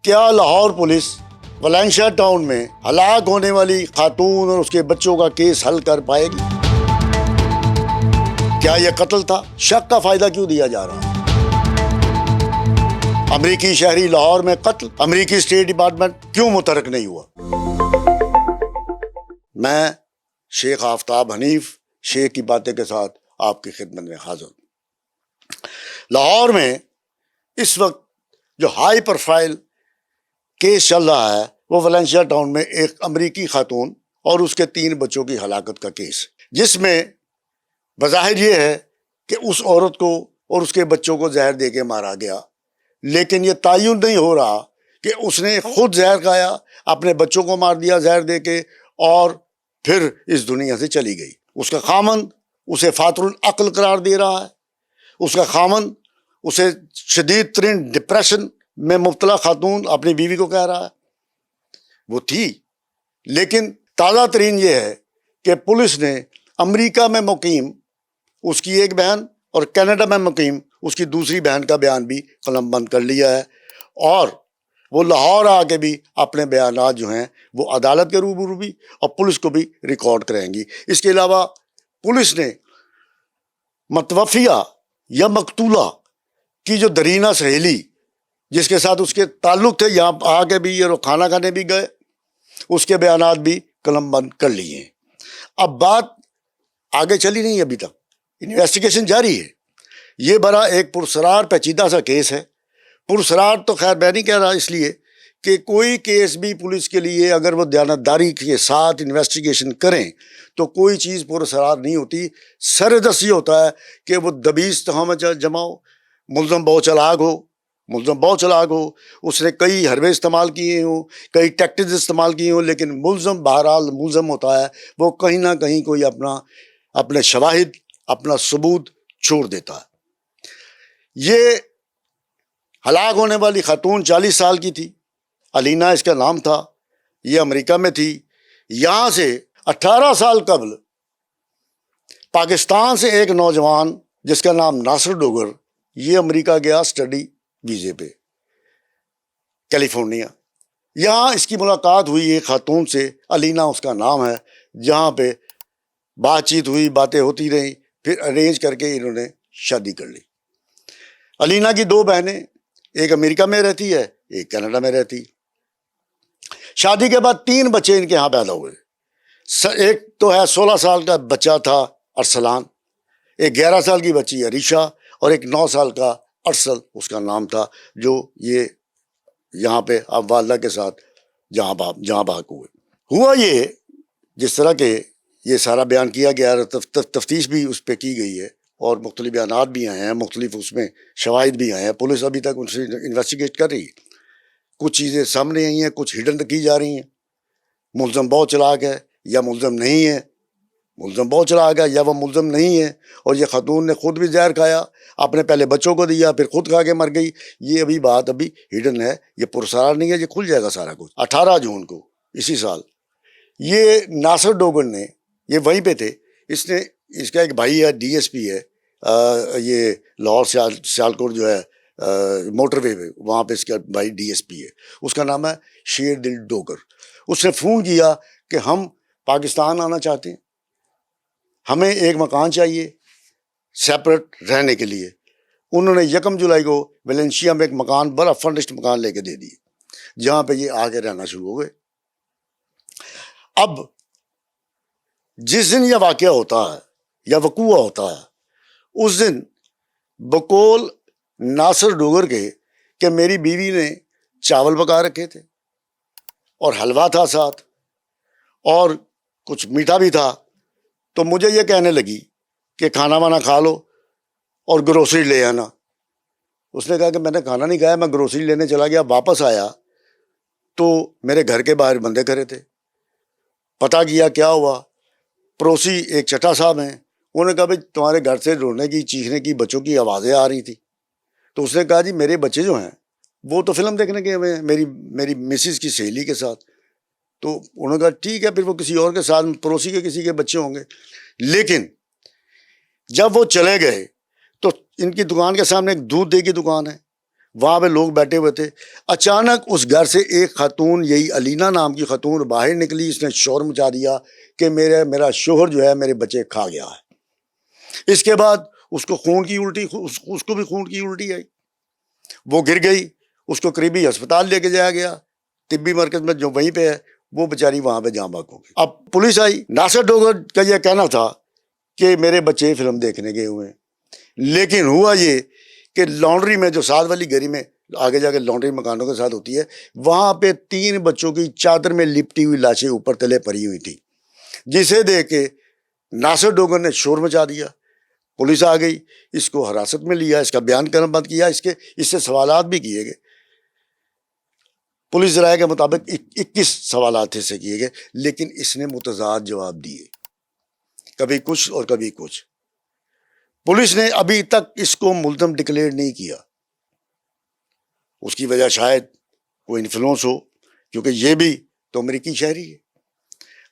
کیا Lahore police ولنشیا town میں ہلاک ہونے والی خاتون اور اس کے بچوں کا کیس حل کر پائے گی؟ کیا یہ قتل تھا؟ شک کا فائدہ کیوں دیا جا رہا ہے؟ امریکی شہری لاہور میں قتل، امریکی اسٹیٹ ڈپارٹمنٹ کیوں متحرک نہیں ہوا؟ میں شیخ آفتاب حنیف شیخ کی باتیں کے ساتھ آپ کی خدمت میں حاضر ہوں۔ لاہور میں اس وقت جو ہائی پروفائل کیس چل رہا ہے وہ ولنشیا ٹاؤن میں ایک امریکی خاتون اور اس کے 3 بچوں کی ہلاکت کا کیس، جس میں بظاہر یہ ہے کہ اس عورت کو اور اس کے بچوں کو زہر دے کے مارا گیا، لیکن یہ تعین نہیں ہو رہا کہ اس نے خود زہر کھایا، اپنے بچوں کو مار دیا زہر دے کے اور پھر اس دنیا سے چلی گئی۔ اس کا خامند اسے فاتر العقل قرار دے رہا ہے، اس کا خامند اسے شدید ترین ڈپریشن میں مبتلا خاتون اپنی بیوی کو کہہ رہا ہے۔ وہ تھی، لیکن تازہ ترین یہ ہے کہ پولیس نے امریکہ میں مقیم اس کی ایک بہن اور کینیڈا میں مقیم اس کی دوسری بہن کا بیان بھی قلم بند کر لیا ہے، اور وہ لاہور آ کے بھی اپنے بیانات جو ہیں وہ عدالت کے روبرو بھی اور پولیس کو بھی ریکارڈ کریں گی۔ اس کے علاوہ پولیس نے متوفیہ یا مقتولہ کی جو درینہ سہیلی جس کے ساتھ اس کے تعلق تھے، یہاں آ کے بھی یہ کھانا کھانے بھی گئے، اس کے بیانات بھی قلم بند کر لیے ہیں۔ اب بات آگے چلی نہیں، ابھی تک انویسٹیگیشن جاری ہے۔ یہ بڑا ایک پرسرار پیچیدہ سا کیس ہے۔ پرسرار تو خیر میں نہیں کہہ رہا، اس لیے کہ کوئی کیس بھی پولیس کے لیے اگر وہ دیانتداری کے ساتھ انویسٹیگیشن کریں تو کوئی چیز پرسرار نہیں ہوتی۔ سردست یہ ہوتا ہے کہ وہ دبیس تہمت جماؤ، ملزم بہت چلاک ہو، اس نے کئی حربے استعمال کیے ہوں، کئی ٹیکٹکس استعمال کیے ہوں، لیکن ملزم بہرحال ملزم ہوتا ہے، وہ کہیں نہ کہیں کوئی اپنے شواہد، اپنا ثبوت چھوڑ دیتا ہے۔ یہ ہلاک ہونے والی خاتون 40 سال کی تھی، الینا اس کا نام تھا، یہ امریکہ میں تھی۔ یہاں سے 18 سال قبل پاکستان سے ایک نوجوان جس کا نام ناصر ڈوگر، یہ امریکہ گیا اسٹڈی ویزے پہ، کیلیفورنیا۔ یہاں اس کی ملاقات ہوئی ایک خاتون سے، الینا اس کا نام ہے، جہاں پہ بات چیت ہوئی، باتیں ہوتی رہیں، پھر ارینج کر کے انہوں نے شادی کر لی۔ الینا کی 2 بہنیں، ایک امریکہ میں رہتی ہے، ایک کینیڈا میں رہتی۔ شادی کے بعد 3 بچے ان کے ہاں پیدا ہوئے۔ ایک تو ہے 16 سال کا بچہ تھا ارسلان، ایک 11 سال کی بچی عریشہ، اور ایک 9 سال کا ارسل اس کا نام تھا، جو یہ یہاں پہ اب والدہ کے ساتھ جہاں بحق ہوئے۔ ہوا یہ جس طرح کہ یہ سارا بیان کیا گیا، تفتیش بھی اس پہ کی گئی ہے اور مختلف بیانات بھی آئے ہیں، مختلف اس میں شواہد بھی آئے ہیں۔ پولیس ابھی تک ان سے انویسٹیگیٹ کر رہی ہے، کچھ چیزیں سامنے آئی ہیں، کچھ ہڈن کی جا رہی ہیں۔ ملزم بہت چلاک ہے یا ملزم نہیں ہے، ملزم بہت چلاک ہے یا وہ ملزم نہیں ہے، اور یہ خاتون نے خود بھی زہر کھایا، اپنے پہلے بچوں کو دیا، پھر خود کھا کے مر گئی۔ یہ ابھی بات ہڈن ہے، یہ پرسرار نہیں ہے، یہ کھل جائے گا سارا کچھ۔ 18 جون کو اسی سال یہ ناصر ڈوگر نے، یہ وہیں پہ تھے، اس کا ایک بھائی ہے ڈی ایس پی ہے، یہ لاہور سیالکوٹ جو ہے موٹر وے پہ، وہاں پہ اس کا بھائی ڈی ایس پی ہے، اس کا نام ہے شیر دل ڈوگر۔ اس نے فون کیا کہ ہم پاکستان آنا چاہتے ہیں، ہمیں ایک مکان چاہیے سیپریٹ رہنے کے لیے۔ انہوں نے 1 جولائی کو ویلنشیا میں ایک مکان، بڑا فرنشڈ مکان لے کے دے دیے، جہاں پہ یہ آ کے رہنا شروع ہو گئے۔ اب جس دن یہ واقعہ ہوتا ہے یا وقوع ہوتا ہے، اس دن بقول ناصر ڈوگر کے کہ میری بیوی نے چاول پکا رکھے تھے اور حلوہ تھا ساتھ اور کچھ میٹھا بھی تھا، تو مجھے یہ کہنے لگی کہ کھانا وانا کھا لو اور گروسری لے آنا۔ اس نے کہا کہ میں نے کھانا نہیں کھایا، میں گروسری لینے چلا گیا، واپس آیا تو میرے گھر کے باہر بندے کھڑے تھے۔ پتہ کیا کیا ہوا، پڑوسی ایک چٹا صاحب ہیں، انہوں نے کہا بھائی تمہارے گھر سے رونے کی، چیخنے کی، بچوں کی آوازیں آ رہی تھی۔ تو اس نے کہا جی میرے بچے جو ہیں وہ تو فلم دیکھنے گئے ہوئے ہیں میری مسز کی سہیلی کے ساتھ۔ تو انہوں نے کہا ٹھیک ہے، پھر وہ کسی اور کے ساتھ، پڑوسی کے کسی کے بچے ہوں گے۔ لیکن جب وہ چلے گئے تو ان کی دکان کے سامنے ایک دودھ دہی کی دکان ہے، وہاں پہ لوگ بیٹھے ہوئے تھے. اچانک اس گھر سے ایک خاتون, یہی علینا نام کی خاتون, باہر نکلی. اس نے شور مچا دیا کہ میرا شوہر جو ہے میرے بچے کھا گیا ہے. اس کے بعد اس کو خون کی الٹی, اس کو بھی خون کی الٹی آئی, وہ گر گئی. اس کو قریبی ہسپتال لے کے جایا گیا, طبی مرکز میں جو وہیں پہ ہے. وہ بیچاری وہاں پہ جاں بحق ہو گئی. اب پولیس آئی. ناصر ڈوگر کا یہ کہنا تھا کہ میرے بچے فلم دیکھنے گئے ہوئے ہیں, لیکن ہوا یہ کہ لانڈری میں, جو ساتھ والی گھری میں آگے جا کے لانڈری مکانوں کے ساتھ ہوتی ہے, وہاں پہ 3 بچوں کی چادر میں لپٹی ہوئی لاشیں اوپر تلے پڑی ہوئی تھی, جسے دیکھ کے ناصر ڈوگر نے شور مچا دیا. پولیس آ گئی, اس کو حراست میں لیا, اس کا بیان کرنا بند کیا, اس سے سوالات بھی کیے گئے. پولیس رائے کے مطابق 21 سوالات اس سے کیے گئے, لیکن اس نے متضاد جواب دیے, کبھی کچھ اور کبھی کچھ. پولیس نے ابھی تک اس کو ملزم ڈکلیئر نہیں کیا. اس کی وجہ شاید کوئی انفلوئنس ہو, کیونکہ یہ بھی تو امریکی شہری ہے.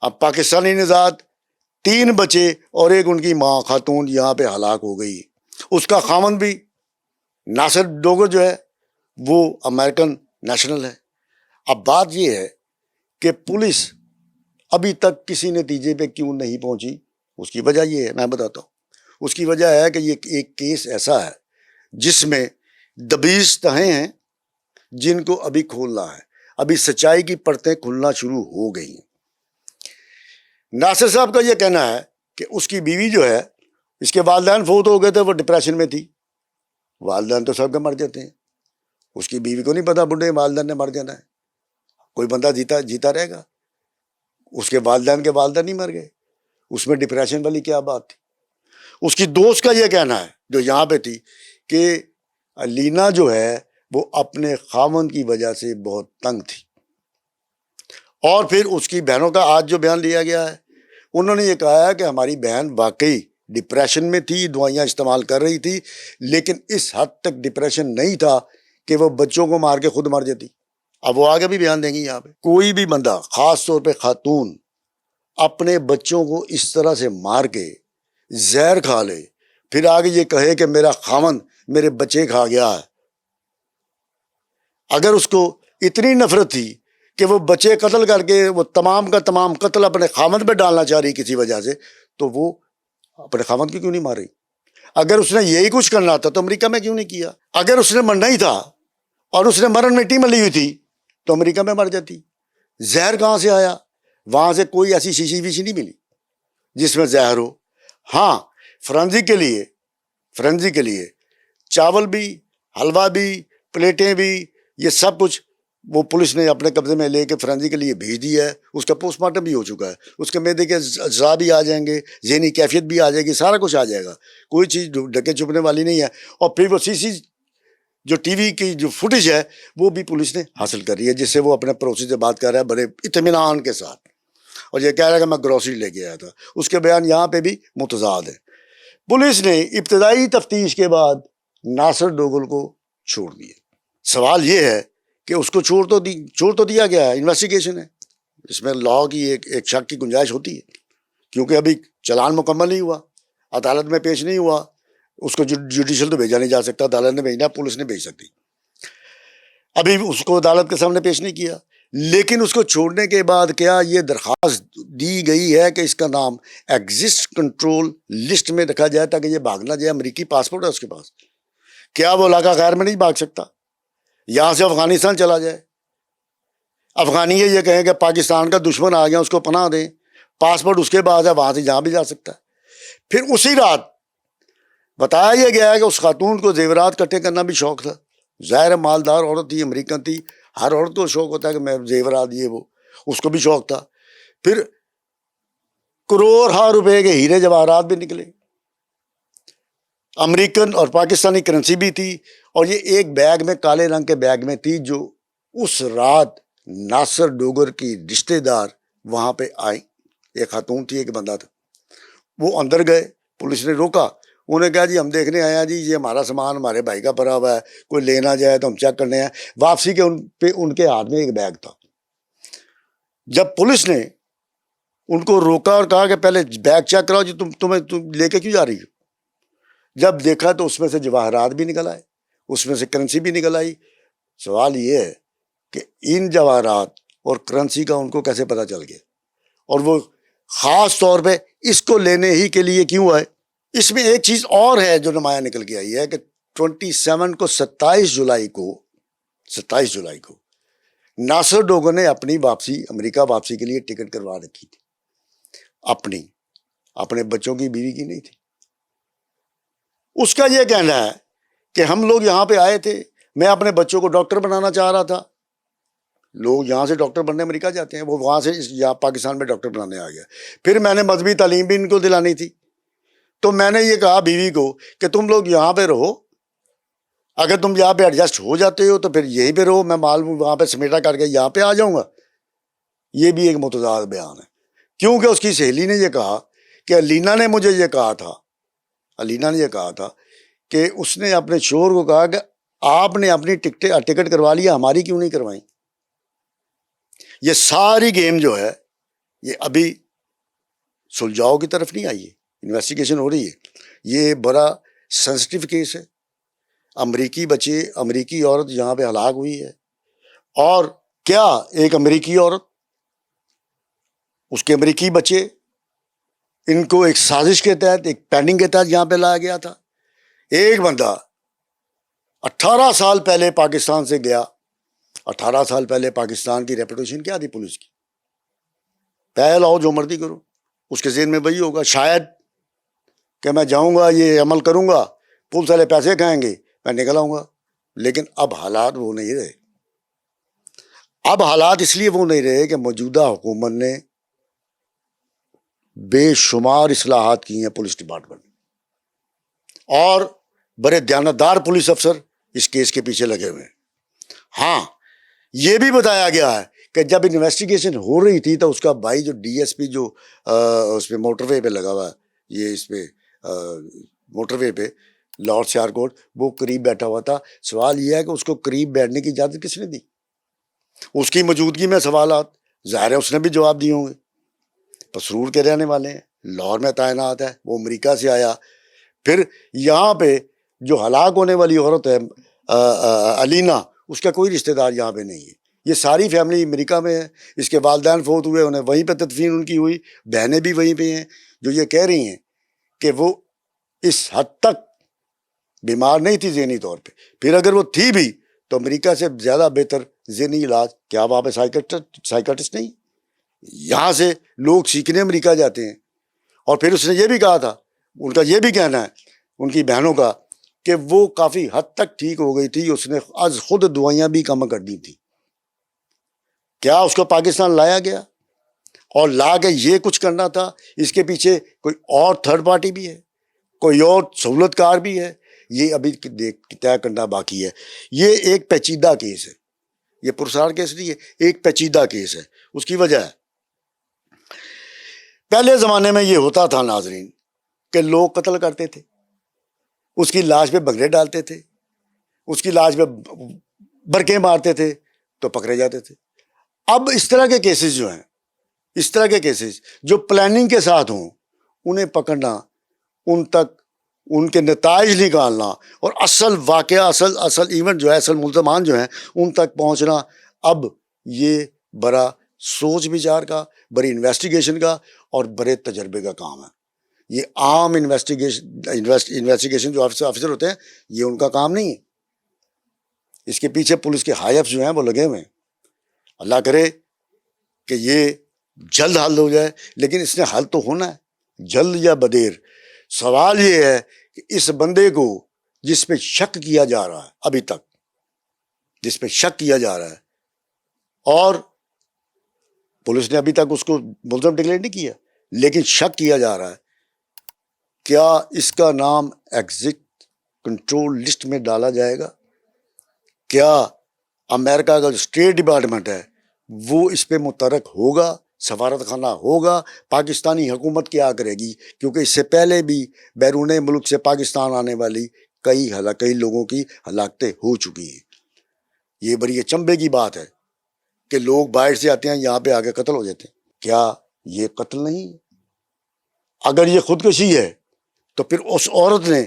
اب پاکستانی نژاد 3 بچے اور ایک ان کی ماں خاتون یہاں پہ ہلاک ہو گئی. اس کا خاوند بھی ناصر ڈوگر جو ہے وہ امریکن نیشنل ہے. اب بات یہ ہے کہ پولیس ابھی تک کسی نتیجے پہ کیوں نہیں پہنچی. اس کی وجہ یہ ہے, میں بتاتا ہوں. اس کی وجہ ہے کہ یہ ایک کیس ایسا ہے جس میں دبیز تہیں ہیں جن کو ابھی کھولنا ہے. ابھی سچائی کی پرتیں کھلنا شروع ہو گئی ہیں. ناصر صاحب کا یہ کہنا ہے کہ اس کی بیوی جو ہے, اس کے والدین فوت ہو گئے تھے, وہ ڈپریشن میں تھی. والدین تو سب کے مر جاتے ہیں, اس کی بیوی کو نہیں پتا بڈھے والدین نے مر جانا ہے. کوئی بندہ جیتا رہے گا, اس کے والدین نہیں مر گئے, اس میں ڈپریشن والی کیا بات تھی. اس کی دوست کا یہ کہنا ہے جو یہاں پہ تھی کہ علینا جو ہے وہ اپنے خاوند کی وجہ سے بہت تنگ تھی. اور پھر اس کی بہنوں کا آج جو بیان لیا گیا ہے, انہوں نے یہ کہا ہے کہ ہماری بہن واقعی ڈپریشن میں تھی, دوائیاں استعمال کر رہی تھی, لیکن اس حد تک ڈپریشن نہیں تھا کہ وہ بچوں کو مار کے خود مر جاتی. اب وہ آگے بھی بیان دیں گی. یہاں پہ کوئی بھی بندہ, خاص طور پہ خاتون, اپنے بچوں کو اس طرح سے مار کے زہر کھا لے, پھر آگے یہ کہے کہ میرا خاوند میرے بچے کھا گیا ہے. اگر اس کو اتنی نفرت تھی کہ وہ بچے قتل کر کے وہ تمام کا تمام قتل اپنے خاوند پہ ڈالنا چاہ رہی کسی وجہ سے, تو وہ اپنے خاوند کی کیوں نہیں مار رہی؟ اگر اس نے یہی کچھ کرنا تھا تو امریکہ میں کیوں نہیں کیا؟ اگر اس نے مرنا ہی تھا اور اس نے مرن مٹی میں لی ہوئی تھی تو امریکہ میں مر جاتی. زہر کہاں سے آیا؟ وہاں سے کوئی ایسی شیشی ویشی نہیں ملی جس میں زہر ہو. ہاں, فرنزی کے لیے چاول بھی, حلوہ بھی, پلیٹیں بھی, یہ سب کچھ وہ پولیس نے اپنے قبضے میں لے کے فرنزی کے لیے بھیج دیا ہے. اس کا پوسٹ مارٹم بھی ہو چکا ہے, اس کے معدے کے اجزاء بھی آ جائیں گے, ذہنی کیفیت بھی آ جائے گی, سارا کچھ آ جائے گا, کوئی چیز ڈھکے چھپنے والی نہیں ہے. اور پھر وہ جو ٹی وی کی جو فوٹیج ہے وہ بھی پولیس نے حاصل کر رہی ہے, جس سے وہ اپنے پڑوسی سے بات کر رہا ہے بڑے اطمینان کے ساتھ, اور یہ کہہ رہا ہے کہ میں گروسری لے کے آیا تھا. اس کے بیان یہاں پہ بھی متضاد ہے. پولیس نے ابتدائی تفتیش کے بعد ناصر ڈوگر کو چھوڑ دیا. سوال یہ ہے کہ اس کو چھوڑ تو دیا گیا ہے, انویسٹیگیشن ہے, اس میں لا کی ایک شک کی گنجائش ہوتی ہے, کیونکہ ابھی چلان مکمل نہیں ہوا, عدالت میں پیش نہیں ہوا. اس کو جوڈیشل تو بھیجا نہیں جا سکتا, عدالت نے بھیجنا, پولیس نے بھیج سکتی. ابھی اس کو عدالت کے سامنے پیش نہیں کیا. لیکن اس کو چھوڑنے کے بعد کیا یہ درخواست دی گئی ہے کہ اس کا نام ایگزسٹ کنٹرول لسٹ میں رکھا جائے تاکہ یہ بھاگ نہ جائے؟ امریکی پاسپورٹ ہے اس کے پاس, کیا وہ علاقہ غیر میں نہیں بھاگ سکتا؟ یہاں سے افغانستان چلا جائے, افغانی یہ کہیں کہ پاکستان کا دشمن آ گیا, اس کو پناہ دیں, پاسپورٹ اس کے پاس ہے, وہاں سے جہاں بھی جا سکتا ہے. پھر اسی رات بتایا یہ گیا ہے کہ اس خاتون کو زیورات اکٹھے کرنا بھی شوق تھا. ظاہر مالدار عورت تھی, امریکن تھی, ہر عورت کو شوق ہوتا ہے کہ میں زیورات یہ وہ, اس کو بھی شوق تھا. پھر کروڑ روپے کے ہیرے جواہرات بھی نکلے, امریکن اور پاکستانی کرنسی بھی تھی, اور یہ ایک بیگ میں, کالے رنگ کے بیگ میں تھی, جو اس رات ناصر ڈوگر کی رشتے دار وہاں پہ آئے. ایک خاتون تھی, ایک بندہ تھا. وہ اندر گئے, پولیس نے روکا, انہوں نے کہا جی ہم دیکھنے آئے ہیں, جی یہ ہمارا سامان ہمارے بھائی کا پڑا ہوا ہے, کوئی لینا جائے تو ہم چیک کرنے ہیں. واپسی کے ان کے ہاتھ میں ایک بیگ تھا. جب پولیس نے ان کو روکا اور کہا کہ پہلے بیگ چیک کراؤ, جی تم لے کے کیوں جا رہی ہو؟ جب دیکھا تو اس میں سے جواہرات بھی نکل آئے, اس میں سے کرنسی بھی نکل آئی. سوال یہ ہے کہ ان جواہرات اور کرنسی کا ان کو کیسے پتہ چل گیا, اور وہ خاص طور پہ اس کو لینے ہی کے لیے کیوں آئے. اس میں ایک چیز اور ہے جو نمایاں نکل کے آئی ہے کہ 27 جولائی کو ناصر ڈوگو نے اپنی واپسی, امریکہ واپسی کے لیے ٹکٹ کروا رکھی تھی اپنے بچوں کی, بیوی کی نہیں تھی. اس کا یہ کہنا ہے کہ ہم لوگ یہاں پہ آئے تھے, میں اپنے بچوں کو ڈاکٹر بنانا چاہ رہا تھا. لوگ یہاں سے ڈاکٹر بننے امریکہ جاتے ہیں, وہ وہاں سے یہاں پاکستان میں ڈاکٹر بنانے آ گیا. پھر میں نے مذہبی تعلیم بھی ان کو دلانی تھی, تو میں نے یہ کہا بیوی کو کہ تم لوگ یہاں پہ رہو, اگر تم یہاں پہ ایڈجسٹ ہو جاتے ہو تو پھر یہیں پہ رہو, میں مال وہاں پہ سمیٹا کر کے یہاں پہ آ جاؤں گا. یہ بھی ایک متضاد بیان ہے, کیونکہ اس کی سہیلی نے یہ کہا کہ علینا نے مجھے یہ کہا تھا کہ اس نے اپنے شوہر کو کہا کہ آپ نے اپنی ٹکٹ کروا لیا, ہماری کیوں نہیں کروائیں. یہ ساری گیم جو ہے یہ ابھی سلجھاؤ کی طرف نہیں آئی ہے, انویسٹیگیشن ہو رہی ہے. یہ بڑا سینسٹیو کیس ہے. امریکی عورت یہاں پہ ہلاک ہوئی ہے, اور کیا ایک امریکی عورت, اس کے امریکی بچے, ان کو ایک سازش کے تحت, ایک پلاننگ کے تحت یہاں پہ لایا گیا تھا. ایک بندہ 18 سال پہلے پاکستان سے گیا, 18 سال پہلے پاکستان کی ریپوٹیشن کیا تھی پولیس کی, پہل آؤ جو مرضی کرو, اس کے ذہن میں وہی ہوگا شاید کہ میں جاؤں گا, یہ عمل کروں گا, پولیس والے پیسے کھائیں گے, میں نکل آؤں گا. لیکن اب حالات وہ نہیں رہے. اب حالات اس لیے وہ نہیں رہے کہ موجودہ حکومت نے بے شمار اصلاحات کی ہیں پولیس ڈپارٹمنٹ, اور بڑے دیانتدار پولیس افسر اس کیس کے پیچھے لگے ہوئے ہیں. ہاں, یہ بھی بتایا گیا ہے کہ جب انویسٹیگیشن ہو رہی تھی تو اس کا بھائی جو ڈی ایس پی جو اس پہ موٹر وے پہ لگا ہوا ہے, یہ اس پہ موٹر وے پہ لاہور سیالکوٹ, وہ قریب بیٹھا ہوا تھا. سوال یہ ہے کہ اس کو قریب بیٹھنے کی اجازت کس نے دی؟ اس کی موجودگی میں سوالات, ظاہر ہے اس نے بھی جواب دیے ہوں گے. پسرور کے رہنے والے ہیں, لاہور میں تعینات ہے, وہ امریکہ سے آیا. پھر یہاں پہ جو ہلاک ہونے والی عورت ہے علینا, اس کا کوئی رشتہ دار یہاں پہ نہیں ہے. یہ ساری فیملی امریکہ میں ہے. اس کے والدین فوت ہوئے, انہیں وہیں پہ تدفین ان کی ہوئی, بہنیں بھی وہیں پہ ہیں, جو یہ کہہ رہی ہیں کہ وہ اس حد تک بیمار نہیں تھی ذہنی طور پہ. پھر اگر وہ تھی بھی تو امریکہ سے زیادہ بہتر ذہنی علاج, کیا وہاں پہ سائیکٹرسٹ نہیں؟ یہاں سے لوگ سیکھنے امریکہ جاتے ہیں. اور پھر اس نے یہ بھی کہا تھا, ان کا یہ بھی کہنا ہے ان کی بہنوں کا, کہ وہ کافی حد تک ٹھیک ہو گئی تھی, اس نے از خود دوائیاں بھی کم کر دی تھی. کیا اس کو پاکستان لایا گیا اور لا کے یہ کچھ کرنا تھا؟ اس کے پیچھے کوئی اور تھرڈ پارٹی بھی ہے, کوئی اور سہولت کار بھی ہے, یہ ابھی طے کرنا باقی ہے. یہ ایک پیچیدہ کیس ہے, یہ پرسرار کیس نہیں ہے, ایک پیچیدہ کیس ہے. اس کی وجہ ہے پہلے زمانے میں یہ ہوتا تھا ناظرین کہ لوگ قتل کرتے تھے, اس کی لاش پہ بگڑے ڈالتے تھے, اس کی لاش پہ برقیں مارتے تھے تو پکڑے جاتے تھے. اب اس طرح کے کیسز جو ہیں, اس طرح کے کیسز جو پلاننگ کے ساتھ ہوں, انہیں پکڑنا, ان تک ان کے نتائج نکالنا, اور اصل واقعہ, اصل ایونٹ جو ہے, اصل ملزمان جو ہیں, ان تک پہنچنا, اب یہ بڑا سوچ بچار کا, بڑی انویسٹیگیشن کا اور بڑے تجربے کا کام ہے. یہ عام انویسٹیگیشن جو آفیسر ہوتے ہیں, یہ ان کا کام نہیں ہے. اس کے پیچھے پولیس کے ہائی افس جو ہیں وہ لگے ہوئے ہیں. اللہ کرے کہ یہ جلد حل ہو جائے, لیکن اس نے حل تو ہونا ہے, جلد یا بدیر. سوال یہ ہے کہ اس بندے کو جس پہ شک کیا جا رہا ہے, ابھی تک جس پہ شک کیا جا رہا ہے, اور پولیس نے ابھی تک اس کو ملزم ڈکلیئر نہیں کیا, لیکن شک کیا جا رہا ہے, کیا اس کا نام ایگزٹ کنٹرول لسٹ میں ڈالا جائے گا؟ کیا امریکہ کا جو اسٹیٹ ڈپارٹمنٹ ہے وہ اس پہ متحرک ہوگا؟ سفارت خانہ ہوگا؟ پاکستانی حکومت کیا کرے گی؟ کیونکہ اس سے پہلے بھی بیرون ملک سے پاکستان آنے والی کئی لوگوں کی ہلاکتیں ہو چکی ہیں. یہ بڑی اچنبھے کی بات ہے کہ لوگ باہر سے آتے ہیں, یہاں پہ آ کے قتل ہو جاتے ہیں. کیا یہ قتل نہیں ہے؟ اگر یہ خودکشی ہے تو پھر اس عورت نے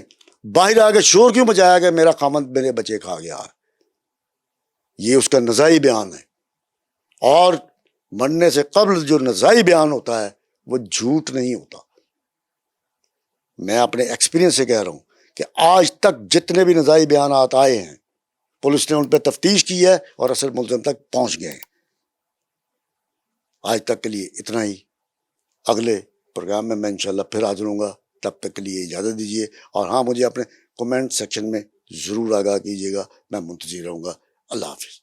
باہر آ کے شور کیوں مچایا کہ میرا خامند میرے بچے کھا گیا؟ یہ اس کا نزاعی بیان ہے، اور مرنے سے قبل جو نزاعی بیان ہوتا ہے وہ جھوٹ نہیں ہوتا۔ میں اپنے ایکسپیرینس سے کہہ رہا ہوں کہ آج تک جتنے بھی نزاعی بیانات آئے ہیں پولیس نے ان پہ تفتیش کی ہے اور اصل ملزم تک پہنچ گئے ہیں۔ آج تک کے لیے اتنا ہی، اگلے پروگرام میں انشاءاللہ پھر حاضر ہوں گا، تب تک کے لیے اجازت دیجیے، اور ہاں مجھے اپنے کمنٹ سیکشن میں ضرور آگاہ کیجیے گا، میں منتظر رہوں گا۔ اللہ حافظ۔